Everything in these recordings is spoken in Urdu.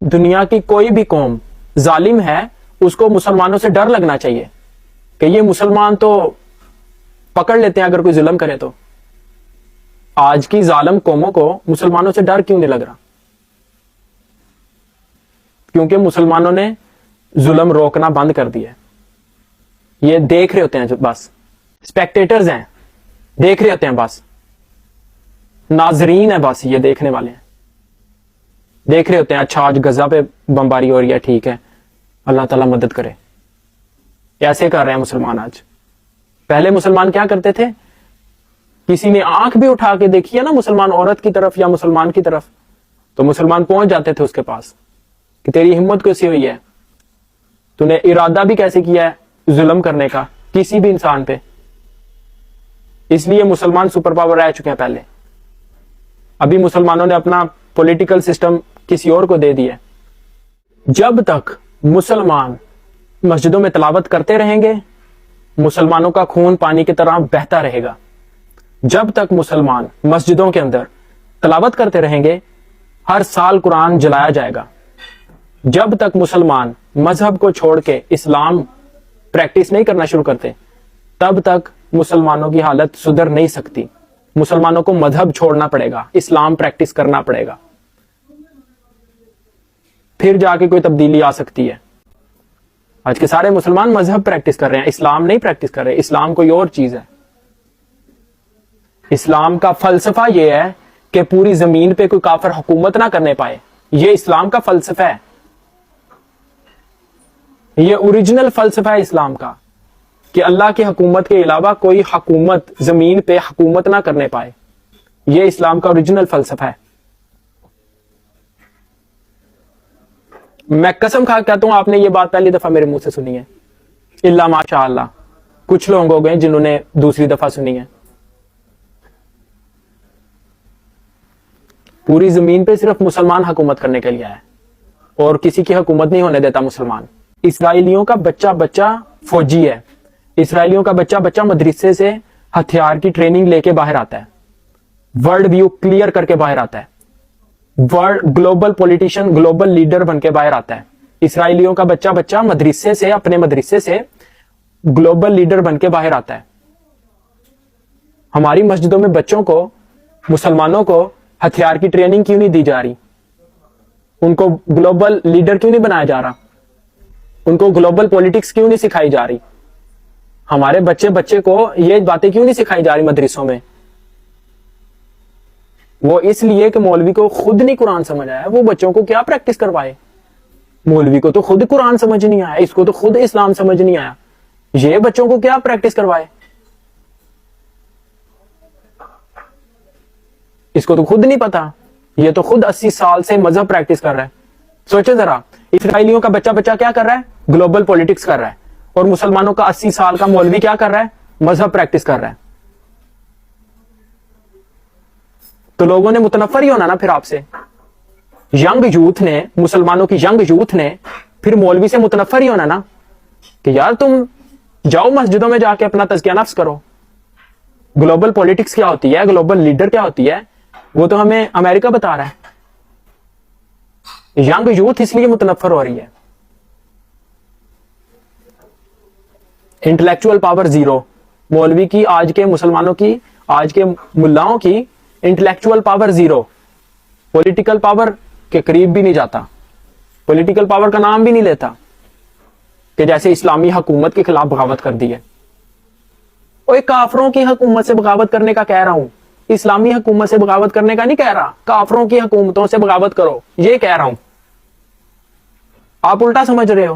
دنیا کی کوئی بھی قوم ظالم ہے اس کو مسلمانوں سے ڈر لگنا چاہیے کہ یہ مسلمان تو پکڑ لیتے ہیں اگر کوئی ظلم کرے. تو آج کی ظالم قوموں کو مسلمانوں سے ڈر کیوں نہیں لگ رہا؟ کیونکہ مسلمانوں نے ظلم روکنا بند کر دیا. یہ دیکھ رہے ہوتے ہیں، جو بس اسپیکٹیٹرز ہیں، دیکھ رہے ہوتے ہیں، بس ناظرین ہیں، بس یہ دیکھنے والے ہیں، دیکھ رہے ہوتے ہیں. اچھا آج غزہ پہ بمباری ہو رہی ہے، ٹھیک ہے، اللہ تعالیٰ مدد کرے. ایسے کر رہے ہیں مسلمان آج. پہلے مسلمان کیا کرتے تھے؟ کسی نے آنکھ بھی اٹھا کے دیکھی ہے نا مسلمان عورت کی طرف یا مسلمان کی طرف، تو مسلمان پہنچ جاتے تھے اس کے پاس کہ تیری ہمت کیسی ہوئی ہے، تو نے ارادہ بھی کیسے کیا ہے ظلم کرنے کا کسی بھی انسان پہ. اس لیے مسلمان سپر پاور رہ چکے ہیں پہلے. ابھی مسلمانوں نے اپنا پولیٹیکل سسٹم کسی اور کو دے دیا. جب تک مسلمان مسجدوں میں تلاوت کرتے رہیں گے مسلمانوں کا خون پانی کی طرح بہتا رہے گا. جب تک مسلمان مسجدوں کے اندر تلاوت کرتے رہیں گے ہر سال قرآن جلایا جائے گا. جب تک مسلمان مذہب کو چھوڑ کے اسلام پریکٹس نہیں کرنا شروع کرتے تب تک مسلمانوں کی حالت سدھر نہیں سکتی. مسلمانوں کو مذہب چھوڑنا پڑے گا، اسلام پریکٹس کرنا پڑے گا، پھر جا کے کوئی تبدیلی آ سکتی ہے. آج کے سارے مسلمان مذہب پریکٹس کر رہے ہیں، اسلام نہیں پریکٹس کر رہے. اسلام کوئی اور چیز ہے. اسلام کا فلسفہ یہ ہے کہ پوری زمین پہ کوئی کافر حکومت نہ کرنے پائے. یہ اسلام کا فلسفہ ہے، یہ اوریجنل فلسفہ ہے اسلام کا کہ اللہ کی حکومت کے علاوہ کوئی حکومت زمین پہ حکومت نہ کرنے پائے. یہ اسلام کا اوریجنل فلسفہ ہے. میں قسم کھا کے کہتا ہوں آپ نے یہ بات پہلی دفعہ میرے منہ سے سنی ہے، الا ماشاء اللہ. کچھ لوگ ہو گئے جنہوں نے دوسری دفعہ سنی ہے. پوری زمین پہ صرف مسلمان حکومت کرنے کے لیے ہے اور کسی کی حکومت نہیں ہونے دیتا مسلمان. اسرائیلیوں کا بچہ بچہ فوجی ہے، اسرائیلیوں کا بچہ بچہ مدرسے سے ہتھیار کی ٹریننگ لے کے باہر آتا ہے، ورلڈ ویو کلیئر کر کے باہر آتا ہے، گلوبل پولیٹیشین گلوبل لیڈر بن کے باہر آتا ہے. اسرائیلیوں کا بچہ بچہ مدرسے سے اپنے مدرسے سے گلوبل لیڈر بن کے باہر آتا ہے. ہماری مسجدوں میں بچوں کو مسلمانوں کو ہتھیار کی ٹریننگ کیوں نہیں دی جا رہی؟ ان کو گلوبل لیڈر کیوں نہیں بنایا جا رہا؟ ان کو گلوبل پولیٹکس کیوں نہیں سکھائی جا رہی؟ ہمارے بچے کو یہ باتیں کیوں نہیں سکھائی جا رہی مدرسوں میں؟ وہ اس لیے کہ مولوی کو خود نہیں قرآن سمجھ آیا. وہ بچوں کو کیا پریکٹس کروائے؟ مولوی کو تو خود قرآن سمجھ نہیں آیا، اس کو تو خود اسلام سمجھ نہیں آیا، یہ بچوں کو کیا پریکٹس کروائے؟ اس کو تو خود نہیں پتا. یہ تو خود 80 سال سے مذہب پریکٹس کر رہا ہے. سوچے ذرا، اسرائیلیوں کا بچہ بچہ کیا کر رہا ہے؟ گلوبل پولیٹکس کر رہا ہے. اور مسلمانوں کا 80 سال کا مولوی کیا کر رہا ہے؟ مذہب پریکٹس کر رہا ہے. تو لوگوں نے متنفر ہی ہونا نا پھر آپ سے. ینگ یوتھ نے، مسلمانوں کی ینگ یوتھ نے پھر مولوی سے متنفر ہی ہونا نا کہ یار تم جاؤ مسجدوں میں جا کے اپنا تزکیہ نفس کرو. گلوبل پولیٹکس کیا ہوتی ہے، گلوبل لیڈر کیا ہوتی ہے، وہ تو ہمیں امریکہ بتا رہا ہے. ینگ یوتھ اس لیے متنفر ہو رہی ہے. Intellectual power zero. مولوی کی آج کے مسلمانوں کی، آج کے ملاؤں کی intellectual power zero. Political power کے قریب بھی نہیں جاتا، پولیٹیکل پاور کا نام بھی نہیں لیتا کہ جیسے اسلامی حکومت کے خلاف بغاوت کر دی ہے. اوے کافروں کی حکومت سے بغاوت کرنے کا کہہ رہا ہوں، اسلامی حکومت سے بغاوت کرنے کا نہیں کہہ رہا. کافروں کی حکومتوں سے بغاوت کرو یہ کہہ رہا ہوں. آپ الٹا سمجھ رہے ہو.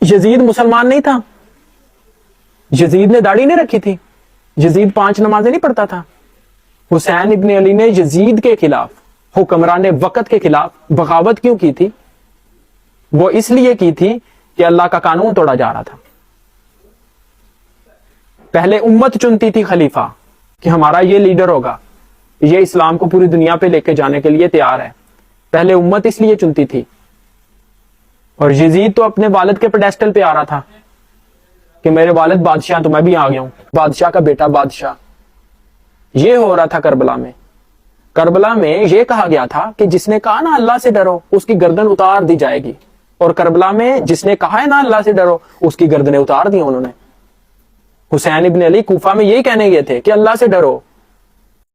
یزید مسلمان نہیں تھا، یزید نے داڑھی نہیں رکھی تھی، یزید 5 نمازیں نہیں پڑھتا تھا. حسین ابن علی نے یزید کے خلاف، حکمران وقت کے خلاف بغاوت کیوں کی تھی؟ وہ اس لیے کی تھی کہ اللہ کا قانون توڑا جا رہا تھا. پہلے امت چنتی تھی خلیفہ کہ ہمارا یہ لیڈر ہوگا، یہ اسلام کو پوری دنیا پہ لے کے جانے کے لیے تیار ہے. پہلے امت اس لیے چنتی تھی. اور یزید تو اپنے والد کے پیڈیسٹل پہ آ رہا تھا کہ میرے والد بادشاہ تو میں بھی آ گیا ہوں، بادشاہ کا بیٹا بادشاہ. یہ ہو رہا تھا کربلا میں. کربلا میں یہ کہا گیا تھا کہ جس نے کہا نا اللہ سے ڈرو اس کی گردن اتار دی جائے گی، اور کربلا میں جس نے کہا ہے نا اللہ سے ڈرو اس کی گردنیں اتار دی انہوں نے۔ حسین ابن علی کوفہ میں یہی کہنے گئے تھے کہ اللہ سے ڈرو،